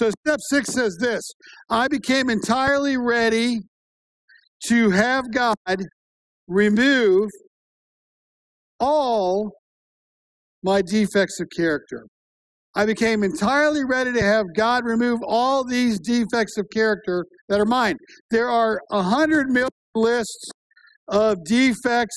So step 6 says this: I became entirely ready to have God remove all my defects of character. I became entirely ready to have God remove all these defects of character that are mine. There are 100 million lists of defects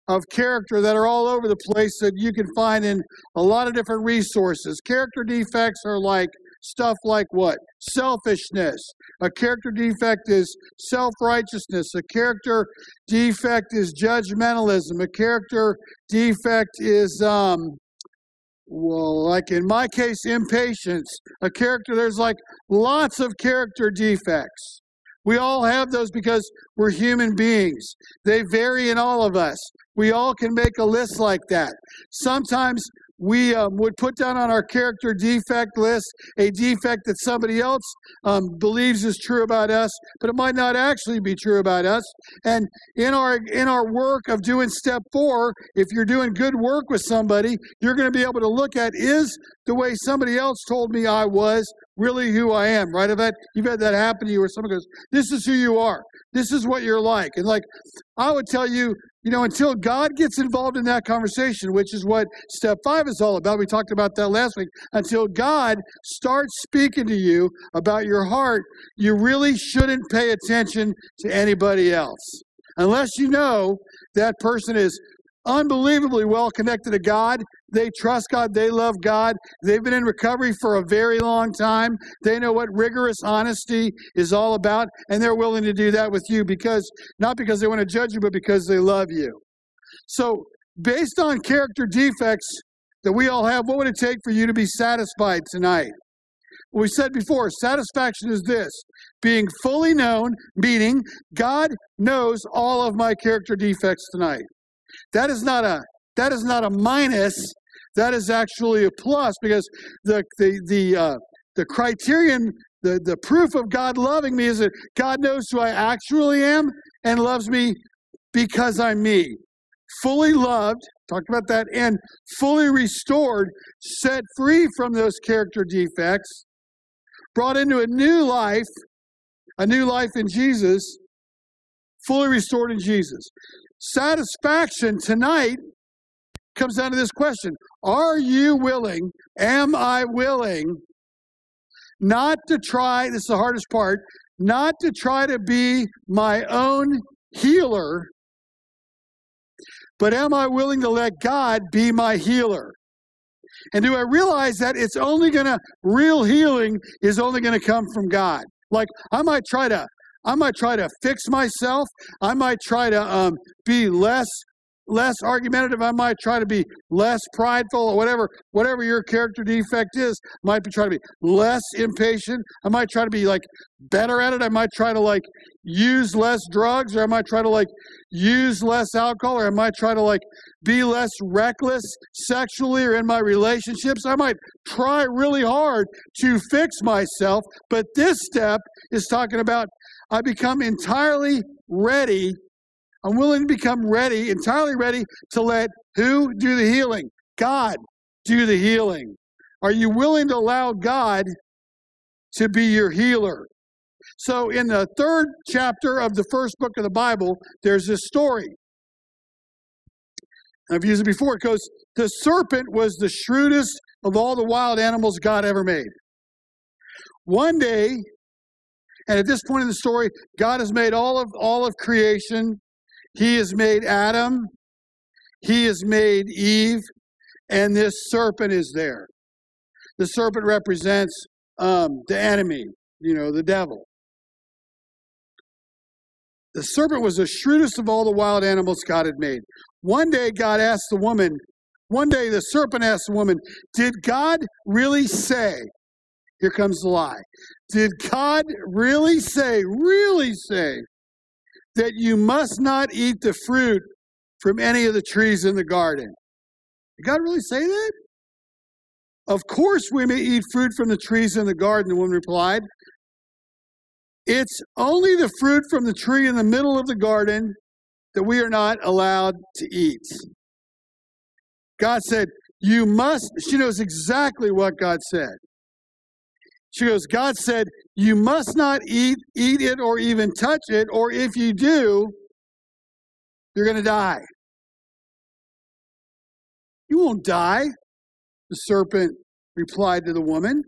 of character that are all over the place that you can find in a lot of different resources. Character defects are like stuff like what? Selfishness. A character defect is self-righteousness. A character defect is judgmentalism. A character defect is, like in my case, impatience. There's like lots of character defects. We all have those because we're human beings. They vary in all of us. We all can make a list like that. Sometimes we would put down on our character defect list a defect that somebody else believes is true about us, but it might not actually be true about us. And in our work of doing step 4, if you're doing good work with somebody, you're going to be able to look at, is the way somebody else told me I was really who I am, right? You've had that happen to you where someone goes, this is who you are. This is what you're like. And like, I would tell you, until God gets involved in that conversation, which is what step 5 is all about. We talked about that last week. Until God starts speaking to you about your heart, you really shouldn't pay attention to anybody else. Unless you know that person is unbelievably well connected to God. They trust God. They love God. They've been in recovery for a very long time. They know what rigorous honesty is all about, and they're willing to do that with you not because they want to judge you, but because they love you. So based on character defects that we all have, what would it take for you to be satisfied tonight? Well, we said before, satisfaction is this: being fully known, meaning God knows all of my character defects tonight. That is not a minus. That is actually a plus, because the criterion, the proof of God loving me is that God knows who I actually am and loves me because I'm me. Fully loved, talked about that, and fully restored, set free from those character defects, brought into a new life in Jesus, fully restored in Jesus. Satisfaction tonight comes down to this question: are you willing, am I willing, not to try, this is the hardest part, not to try to be my own healer, but am I willing to let God be my healer? And do I realize that real healing is only going to come from God? Like, I might try to fix myself. I might try to be less argumentative. I might try to be less prideful, or whatever your character defect is. Might be trying to be less impatient. I might try to be like better at it. I might try to like use less drugs, or I might try to like use less alcohol, or I might try to like be less reckless sexually or in my relationships. I might try really hard to fix myself. But this step is talking about I become entirely ready. I'm willing to become entirely ready to let who do the healing? God do the healing. Are you willing to allow God to be your healer? So in the 3rd chapter of the first book of the Bible, there's this story. I've used it before. It goes, the serpent was the shrewdest of all the wild animals God ever made. One day, and at this point in the story, God has made all of creation. He has made Adam. He has made Eve. And this serpent is there. The serpent represents the enemy, the devil. The serpent was the shrewdest of all the wild animals God had made. One day the serpent asked the woman, did God really say, here comes the lie, did God really say, that you must not eat the fruit from any of the trees in the garden? Did God really say that? Of course we may eat fruit from the trees in the garden, the woman replied. It's only the fruit from the tree in the middle of the garden that we are not allowed to eat. God said, you must. She knows exactly what God said. She goes, God said, you must not eat it or even touch it, or if you do, you're going to die. You won't die, the serpent replied to the woman.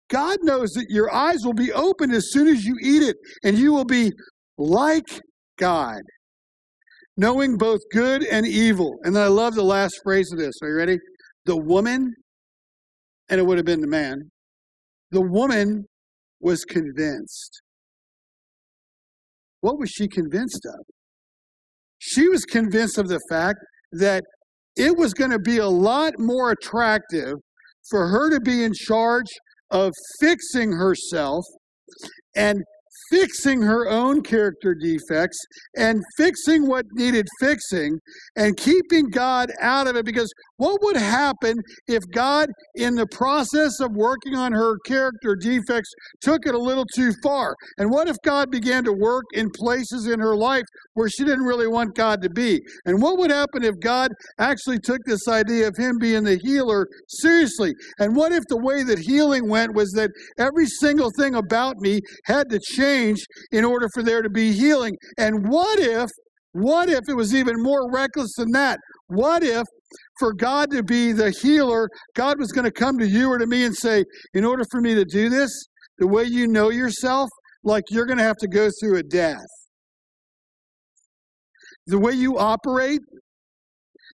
God knows that your eyes will be opened as soon as you eat it, and you will be like God, knowing both good and evil. And then I love the last phrase of this. Are you ready? The woman, and it would have been the man, the woman was convinced. What was she convinced of? She was convinced of the fact that it was going to be a lot more attractive for her to be in charge of fixing herself and fixing her own character defects and fixing what needed fixing and keeping God out of it. Because what would happen if God, in the process of working on her character defects, took it a little too far? And what if God began to work in places in her life where she didn't really want God to be? And what would happen if God actually took this idea of him being the healer seriously? And what if the way that healing went was that every single thing about me had to change in order for there to be healing? And what if it was even more reckless than that? What if, for God to be the healer, God was going to come to you or to me and say, in order for me to do this, the way you know yourself, like you're going to have to go through a death. The way you operate,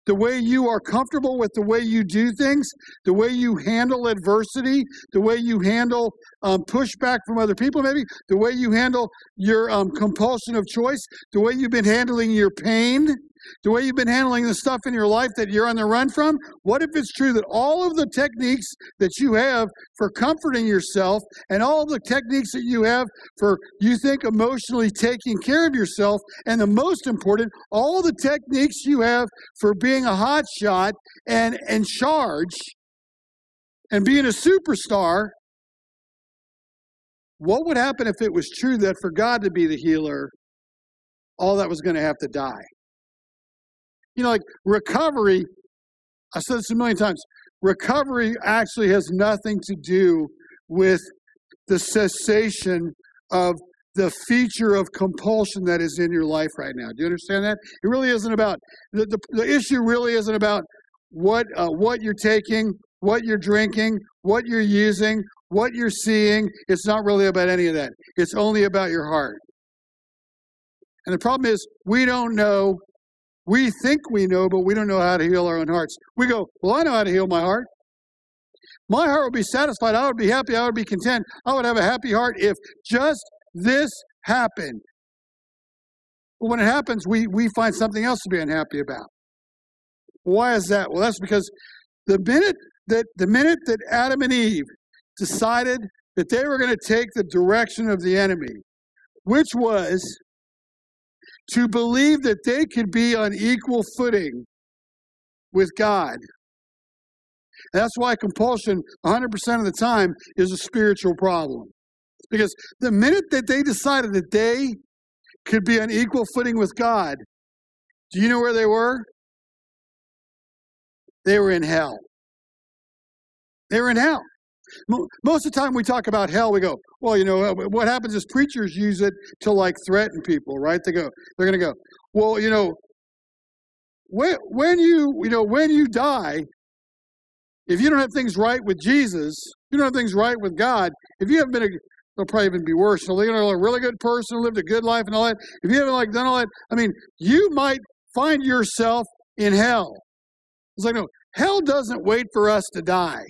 the way you are comfortable with the way you do things, the way you handle adversity, the way you handle pushback from other people, maybe, the way you handle your compulsion of choice, the way you've been handling your pain, the way you've been handling the stuff in your life that you're on the run from. What if it's true that all of the techniques that you have for comforting yourself and all the techniques that you have for, you think, emotionally taking care of yourself, and the most important, all the techniques you have for being a hot shot and in charge and being a superstar, what would happen if it was true that for God to be the healer, all that was going to have to die? You know, like recovery, I've said this a million times, recovery actually has nothing to do with the cessation of the feature of compulsion that is in your life right now. Do you understand that? It really isn't about, the issue really isn't about what you're taking, what you're drinking, what you're using, what you're seeing. It's not really about any of that. It's only about your heart. And the problem is, we don't know. We think we know, but we don't know how to heal our own hearts. We go, well, I know how to heal my heart. My heart would be satisfied. I would be happy. I would be content. I would have a happy heart if just this happened. But when it happens, we find something else to be unhappy about. Why is that? Well, that's because the minute that Adam and Eve decided that they were going to take the direction of the enemy, which was to believe that they could be on equal footing with God. That's why compulsion 100% of the time is a spiritual problem. Because the minute that they decided that they could be on equal footing with God, do you know where they were? They were in hell. They were in hell. Most of the time we talk about hell, we go, well, you know, what happens is preachers use it to like threaten people, right? They're going to go, well, you know, when you die, if you don't have things right with Jesus, you don't have things right with God, if you haven't been they'll probably even be worse. So they're a really good person, lived a good life and all that. If you haven't done all that, I mean, you might find yourself in hell. It's like, no, hell doesn't wait for us to die.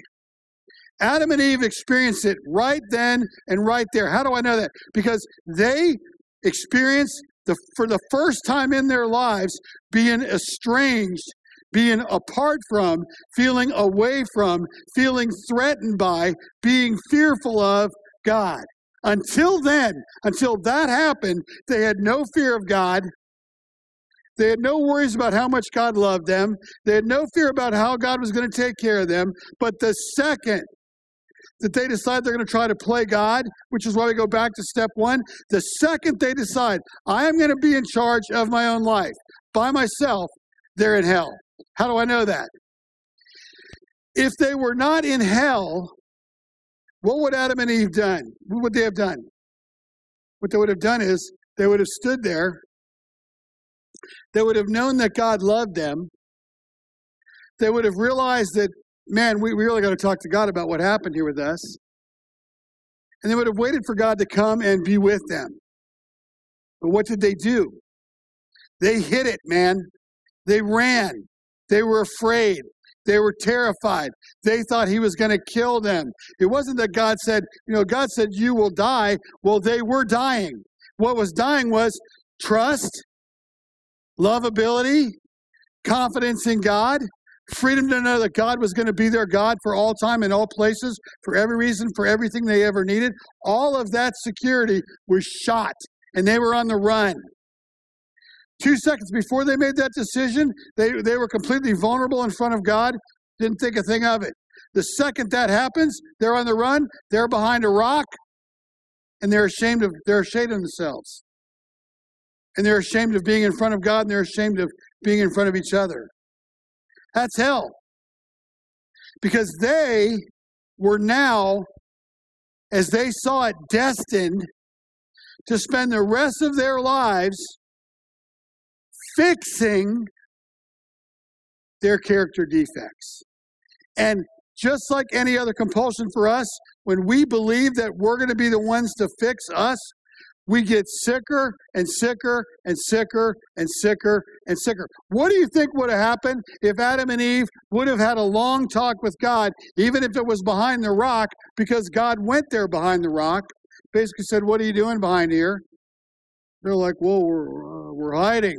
Adam and Eve experienced it right then and right there. How do I know that? Because they experienced, for the first time in their lives, being estranged, being apart from, feeling away from, feeling threatened by, being fearful of God. Until then, until that happened, they had no fear of God. They had no worries about how much God loved them. They had no fear about how God was going to take care of them. But the second that they decide they're going to try to play God, which is why we go back to step one, the second they decide, I am going to be in charge of my own life by myself, they're in hell. How do I know that? If they were not in hell, what would Adam and Eve done? What would they have done? What they would have done is they would have stood there. They would have known that God loved them. They would have realized that, man, we really got to talk to God about what happened here with us. And they would have waited for God to come and be with them. But what did they do? They hid it, man. They ran. They were afraid. They were terrified. They thought he was going to kill them. It wasn't that God said, God said, you will die. Well, they were dying. What was dying was trust, lovability, confidence in God, freedom to know that God was going to be their God for all time in all places, for every reason, for everything they ever needed. All of that security was shot, and they were on the run. 2 seconds before they made that decision, they were completely vulnerable in front of God, didn't think a thing of it. The second that happens, they're on the run, they're behind a rock, and they're ashamed of themselves. And they're ashamed of being in front of God, and they're ashamed of being in front of each other. That's hell. Because they were now, as they saw it, destined to spend the rest of their lives fixing their character defects. And just like any other compulsion for us, when we believe that we're going to be the ones to fix us, we get sicker and sicker and sicker and sicker and sicker. What do you think would have happened if Adam and Eve would have had a long talk with God, even if it was behind the rock, because God went there behind the rock, basically said, what are you doing behind here? They're like, well, we're hiding.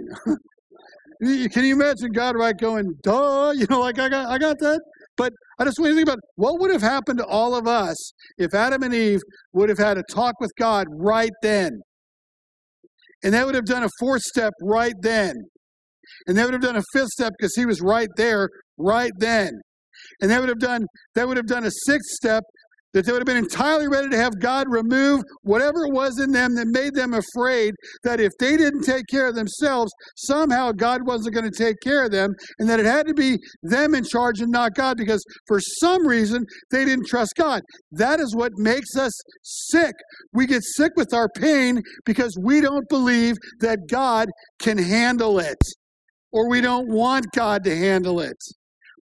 Can you imagine God going, duh, I got that? But I just want you to think about what would have happened to all of us if Adam and Eve would have had a talk with God right then. And they would have done a fourth step right then. And they would have done a fifth step because he was right there right then. And they would have done a sixth step that they would have been entirely ready to have God remove whatever it was in them that made them afraid that if they didn't take care of themselves, somehow God wasn't going to take care of them, and that it had to be them in charge and not God because for some reason they didn't trust God. That is what makes us sick. We get sick with our pain because we don't believe that God can handle it, or we don't want God to handle it.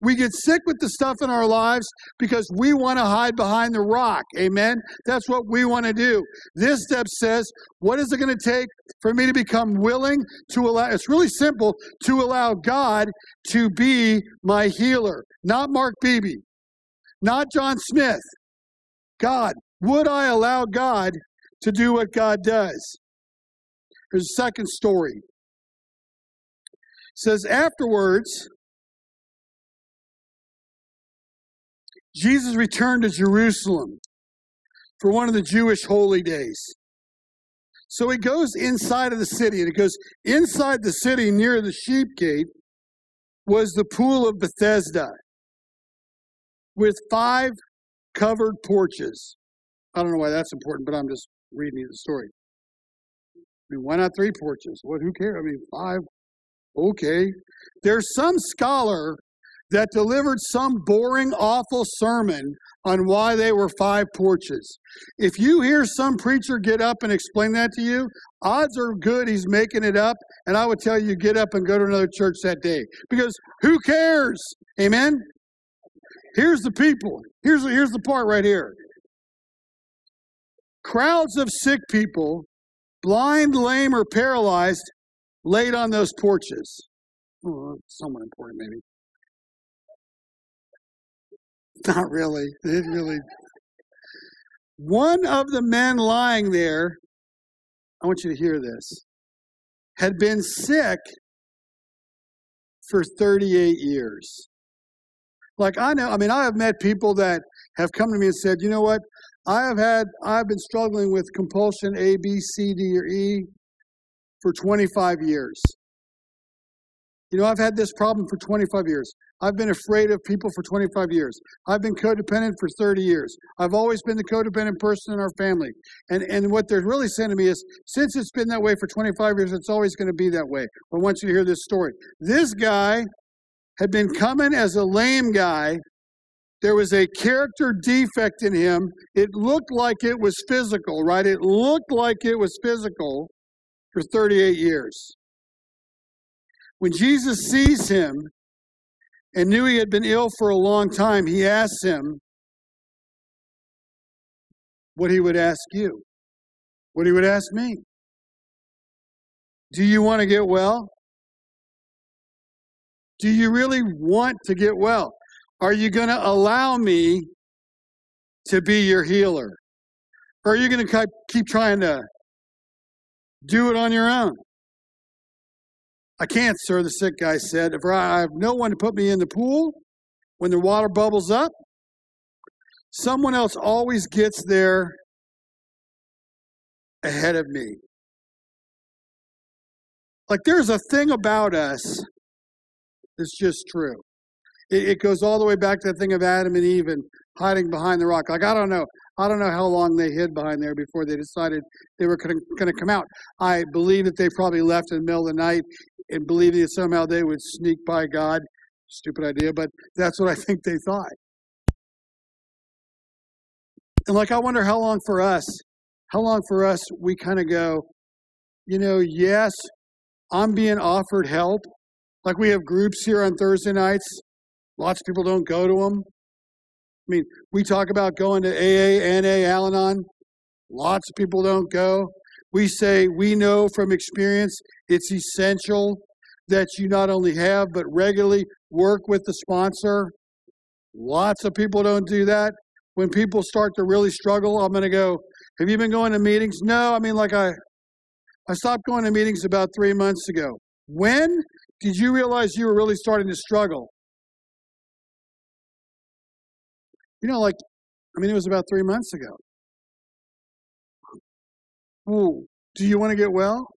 We get sick with the stuff in our lives because we want to hide behind the rock. Amen? That's what we want to do. This step says, what is it going to take for me to become willing to allow, it's really simple, to allow God to be my healer. Not Mark Beebe. Not John Smith. God. Would I allow God to do what God does? Here's a second story. It says, afterwards, Jesus returned to Jerusalem for one of the Jewish holy days. So he goes inside of the city, and it goes inside the city near the sheep gate was the pool of Bethesda with 5 covered porches. I don't know why that's important, but I'm just reading you the story. I mean, why not 3 porches? What? Who cares? I mean, 5. Okay. There's some scholar that delivered some boring, awful sermon on why they were 5 porches. If you hear some preacher get up and explain that to you, odds are good he's making it up, and I would tell you get up and go to another church that day. Because who cares? Amen? Here's the people. Here's the part right here. Crowds of sick people, blind, lame, or paralyzed, laid on those porches. Oh, somewhat important, maybe. Not really. One of the men lying there, I want you to hear this, had been sick for 38 years. Like I have met people that have come to me and said, you know what, I've been struggling with compulsion A, B, C, D, or E for 25 years. I've had this problem for 25 years. I've been afraid of people for 25 years. I've been codependent for 30 years. I've always been the codependent person in our family. And what they're really saying to me is, since it's been that way for 25 years, it's always going to be that way. I want you to hear this story. This guy had been coming as a lame guy there was a character defect in him. It looked like it was physical, right? It looked like it was physical for 38 years. When Jesus sees him and knew he had been ill for a long time, he asks him what he would ask you, what he would ask me. Do you want to get well? Do you really want to get well? Are you going to allow me to be your healer? Or are you going to keep trying to do it on your own? I can't, sir, the sick guy said. If I have no one to put me in the pool when the water bubbles up, someone else always gets there ahead of me. Like, there's a thing about us that's just true. It goes all the way back to that thing of Adam and Eve and hiding behind the rock. Like, I don't know how long they hid behind there before they decided they were going to come out. I believe that they probably left in the middle of the night and believing that somehow they would sneak by God. Stupid idea, but that's what I think they thought. And like, I wonder how long for us we kind of go, yes, I'm being offered help. Like, we have groups here on Thursday nights. Lots of people don't go to them. I mean, we talk about going to AA, NA, Al-Anon. Lots of people don't go. We say we know from experience it's essential that you not only have, but regularly work with the sponsor. Lots of people don't do that. When people start to really struggle, I'm going to go, have you been going to meetings? No, I mean, like I stopped going to meetings about 3 months ago. When did you realize you were really starting to struggle? It was about 3 months ago. Ooh, do you want to get well?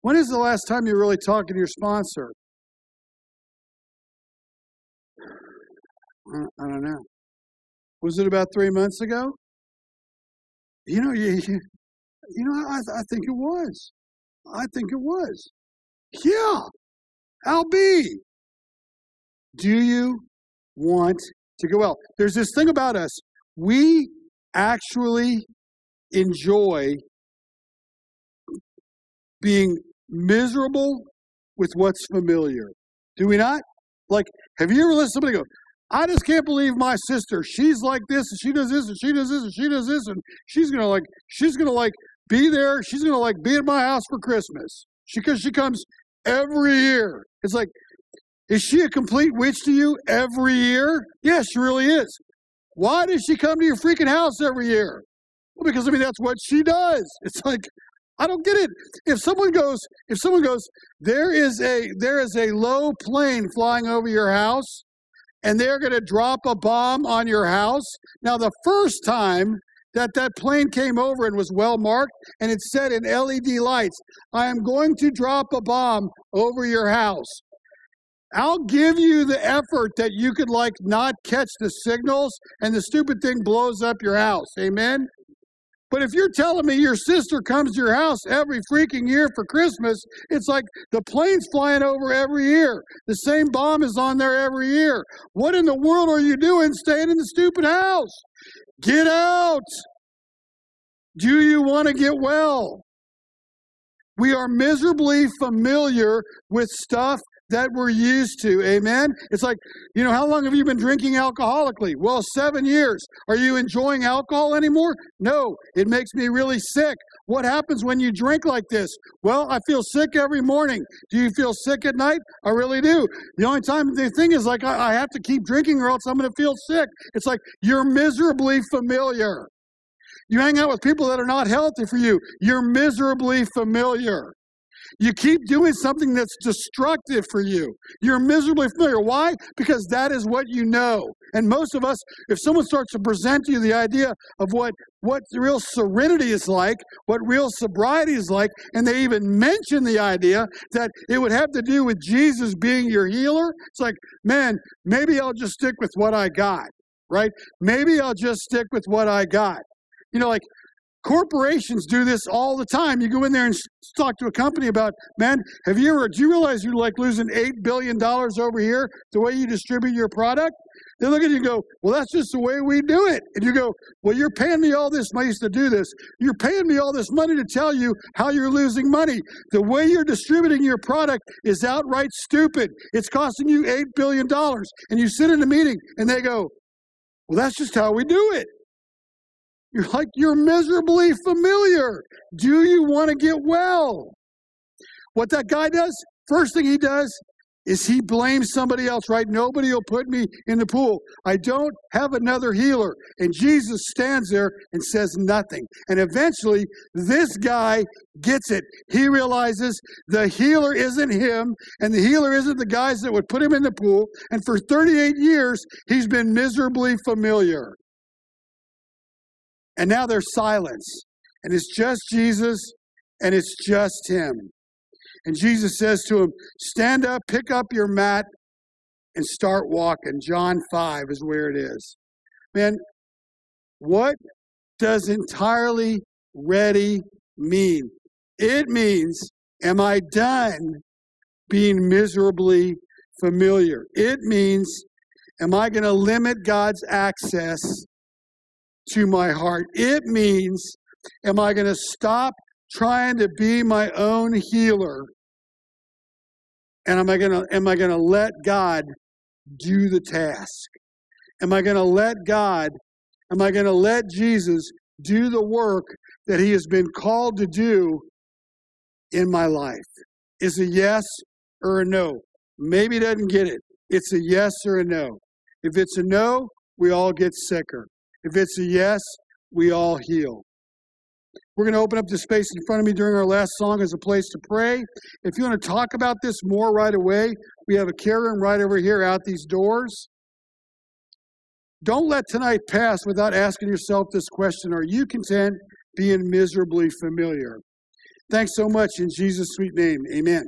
When is the last time you were really talking to your sponsor? I don't know. Was it about 3 months ago? I think it was. I think it was. Yeah. I'll be. Do you want to get well? There's this thing about us. We actually enjoy being miserable with what's familiar. Do we not? Like, have you ever listened to somebody go, I just can't believe my sister, she's like this, and she does this, and she does this, and she does this, and she's gonna be there, she's gonna be at my house for Christmas. Because she comes every year. It's like, is she a complete witch to you every year? Yes, she really is. Why does she come to your freaking house every year? Well, because that's what she does. It's like, I don't get it. If someone goes, there is a low plane flying over your house, and they're going to drop a bomb on your house. Now, the first time that plane came over and was well marked, and it said in LED lights, I am going to drop a bomb over your house. I'll give you the effort that you could not catch the signals and the stupid thing blows up your house. Amen? But if you're telling me your sister comes to your house every freaking year for Christmas, it's like the plane's flying over every year. The same bomb is on there every year. What in the world are you doing staying in the stupid house? Get out. Do you want to get well? We are miserably familiar with stuff that we're used to. Amen? It's like, how long have you been drinking alcoholically? Well, 7 years. Are you enjoying alcohol anymore? No, it makes me really sick. What happens when you drink like this? Well, I feel sick every morning. Do you feel sick at night? I really do. The only time, the thing is I have to keep drinking or else I'm going to feel sick. It's like, you're miserably familiar. You hang out with people that are not healthy for you. You're miserably familiar. You keep doing something that's destructive for you. You're miserably familiar. Why? Because that is what you know. And most of us, if someone starts to present to you the idea of what real serenity is like, what real sobriety is like, and they even mention the idea that it would have to do with Jesus being your healer, it's like, man, maybe I'll just stick with what I got, right? Maybe I'll just stick with what I got. Corporations do this all the time. You go in there and talk to a company about, man, do you realize you're losing $8 billion over here the way you distribute your product? They look at you and go, well, that's just the way we do it. And you go, well, you're paying me all this money to do this. You're paying me all this money to tell you how you're losing money. The way you're distributing your product is outright stupid. It's costing you $8 billion. And you sit in a meeting and they go, well, that's just how we do it. You're like, you're miserably familiar. Do you want to get well? What that guy does, first thing he does is he blames somebody else, right? Nobody will put me in the pool. I don't have another healer. And Jesus stands there and says nothing. And eventually, this guy gets it. He realizes the healer isn't him, and the healer isn't the guys that would put him in the pool. And for 38 years, he's been miserably familiar. And now there's silence. And it's just Jesus, and it's just him. And Jesus says to him, stand up, pick up your mat, and start walking. John 5 is where it is. Man, what does entirely ready mean? It means, am I done being miserably familiar? It means, am I going to limit God's access to my heart? It means, am I going to stop trying to be my own healer? And am I gonna let God do the task? Am I gonna let Jesus do the work that he has been called to do in my life? Is a yes or a no. Maybe he doesn't get it. It's a yes or a no. If it's a no, we all get sicker. If it's a yes, we all heal. We're going to open up the space in front of me during our last song as a place to pray. If you want to talk about this more right away, we have a care room right over here out these doors. Don't let tonight pass without asking yourself this question: are you content being miserably familiar? Thanks so much in Jesus' sweet name. Amen.